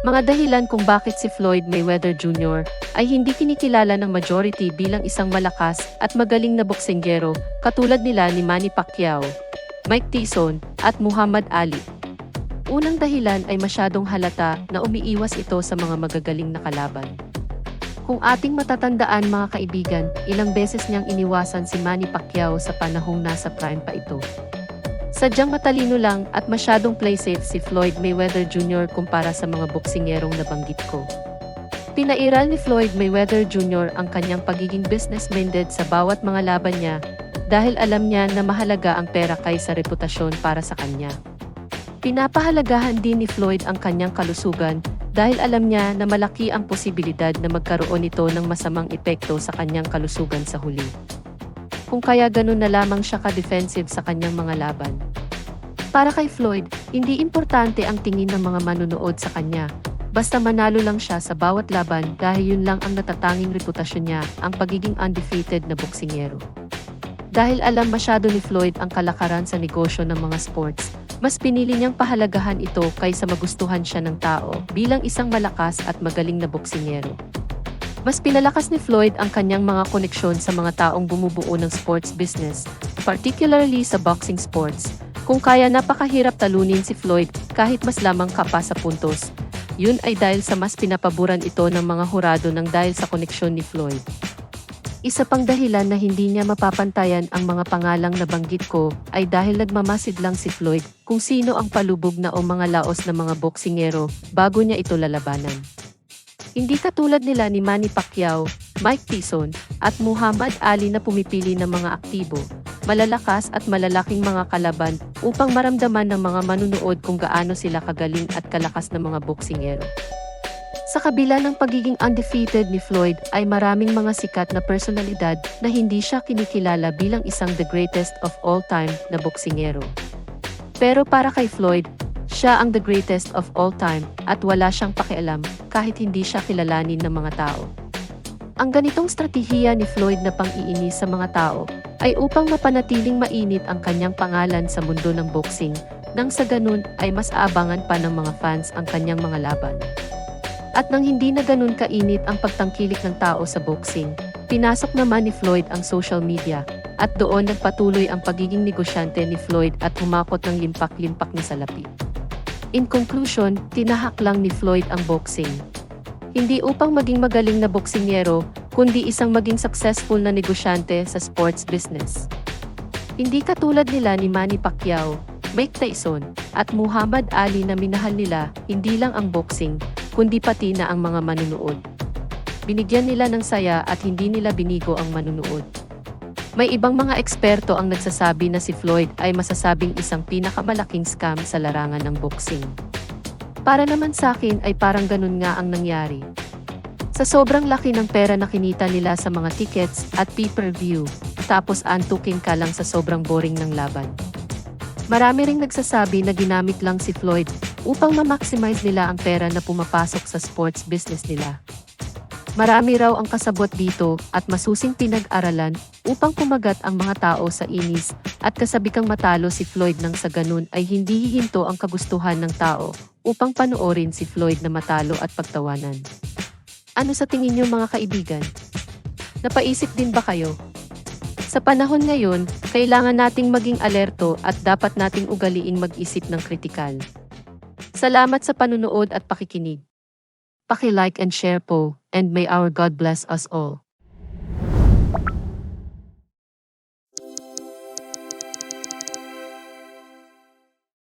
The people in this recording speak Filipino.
Mga dahilan kung bakit si Floyd Mayweather Jr. ay hindi kinikilala ng majority bilang isang malakas at magaling na boksinggero katulad nila ni Manny Pacquiao, Mike Tyson, at Muhammad Ali. Unang dahilan ay masyadong halata na umiiwas ito sa mga magagaling na kalaban. Kung ating matatandaan mga kaibigan, ilang beses niyang iniwasan si Manny Pacquiao sa panahong nasa prime pa ito. Sadyang matalino lang at masyadong play safe si Floyd Mayweather Jr. kumpara sa mga boksingerong nabanggit ko. Pinairal ni Floyd Mayweather Jr. ang kanyang pagiging business-minded sa bawat mga laban niya dahil alam niya na mahalaga ang pera kaysa reputasyon para sa kanya. Pinapahalagahan din ni Floyd ang kanyang kalusugan dahil alam niya na malaki ang posibilidad na magkaroon ito ng masamang epekto sa kanyang kalusugan sa huli. Kung kaya ganun na lamang siya ka-defensive sa kanyang mga laban. Para kay Floyd, hindi importante ang tingin ng mga manunood sa kanya. Basta manalo lang siya sa bawat laban dahil yun lang ang natatanging reputasyon niya, ang pagiging undefeated na boksingero. Dahil alam masyado ni Floyd ang kalakaran sa negosyo ng mga sports, mas pinili niyang pahalagahan ito kaysa magustuhan siya ng tao bilang isang malakas at magaling na boksingero. Mas pinalakas ni Floyd ang kanyang mga koneksyon sa mga taong bumubuo ng sports business, particularly sa boxing sports. Kung kaya napakahirap talunin si Floyd kahit mas lamang ka pa sa puntos, yun ay dahil sa mas pinapaboran ito ng mga hurado ng dahil sa koneksyon ni Floyd. Isa pang dahilan na hindi niya mapapantayan ang mga pangalang nabanggit ko ay dahil nagmamasid lang si Floyd kung sino ang palubog na o mga laos na mga boksingero bago niya ito lalabanan. Hindi katulad nila ni Manny Pacquiao, Mike Tyson, at Muhammad Ali na pumipili ng mga aktibo, malalakas at malalaking mga kalaban upang maramdaman ng mga manunood kung gaano sila kagaling at kalakas na mga boksingero. Sa kabila ng pagiging undefeated ni Floyd ay maraming mga sikat na personalidad na hindi siya kinikilala bilang isang the greatest of all time na boksingero. Pero para kay Floyd, siya ang the greatest of all time at wala siyang pakialam kahit hindi siya kilalanin ng mga tao. Ang ganitong strategiya ni Floyd na pang-iinis sa mga tao ay upang mapanatiling mainit ang kanyang pangalan sa mundo ng boxing nang sa ganun ay mas aabangan pa ng mga fans ang kanyang mga laban. At nang hindi na ganun kainit ang pagtangkilik ng tao sa boxing, pinasok naman ni Floyd ang social media at doon nagpatuloy ang pagiging negosyante ni Floyd at humakot ng limpak-limpak na salapi. In conclusion, tinahak lang ni Floyd ang boxing. Hindi upang maging magaling na boksingero, kundi isang maging successful na negosyante sa sports business. Hindi katulad nila ni Manny Pacquiao, Mike Tyson, at Muhammad Ali na minahal nila hindi lang ang boxing, kundi pati na ang mga manunood. Binigyan nila ng saya at hindi nila binigo ang manunood. May ibang mga eksperto ang nagsasabi na si Floyd ay masasabing isang pinakamalaking scam sa larangan ng boxing. Para naman sa akin ay parang ganun nga ang nangyari. Sa sobrang laki ng pera na kinita nila sa mga tickets at pay-per-view, tapos antukin ka lang sa sobrang boring ng laban. Marami ring nagsasabi na ginamit lang si Floyd upang ma-maximize nila ang pera na pumapasok sa sports business nila. Marami raw ang kasabot dito at masusing pinag-aralan upang kumagat ang mga tao sa inis at kasabikang matalo si Floyd nang sa ganun ay hindi hihinto ang kagustuhan ng tao upang panoorin si Floyd na matalo at pagtawanan. Ano sa tingin niyo mga kaibigan? Napaisip din ba kayo? Sa panahon ngayon, kailangan nating maging alerto at dapat nating ugaliing mag-isip ng kritikal. Salamat sa panunood at pakikinig. Paki-like and share po, and may our God bless us all.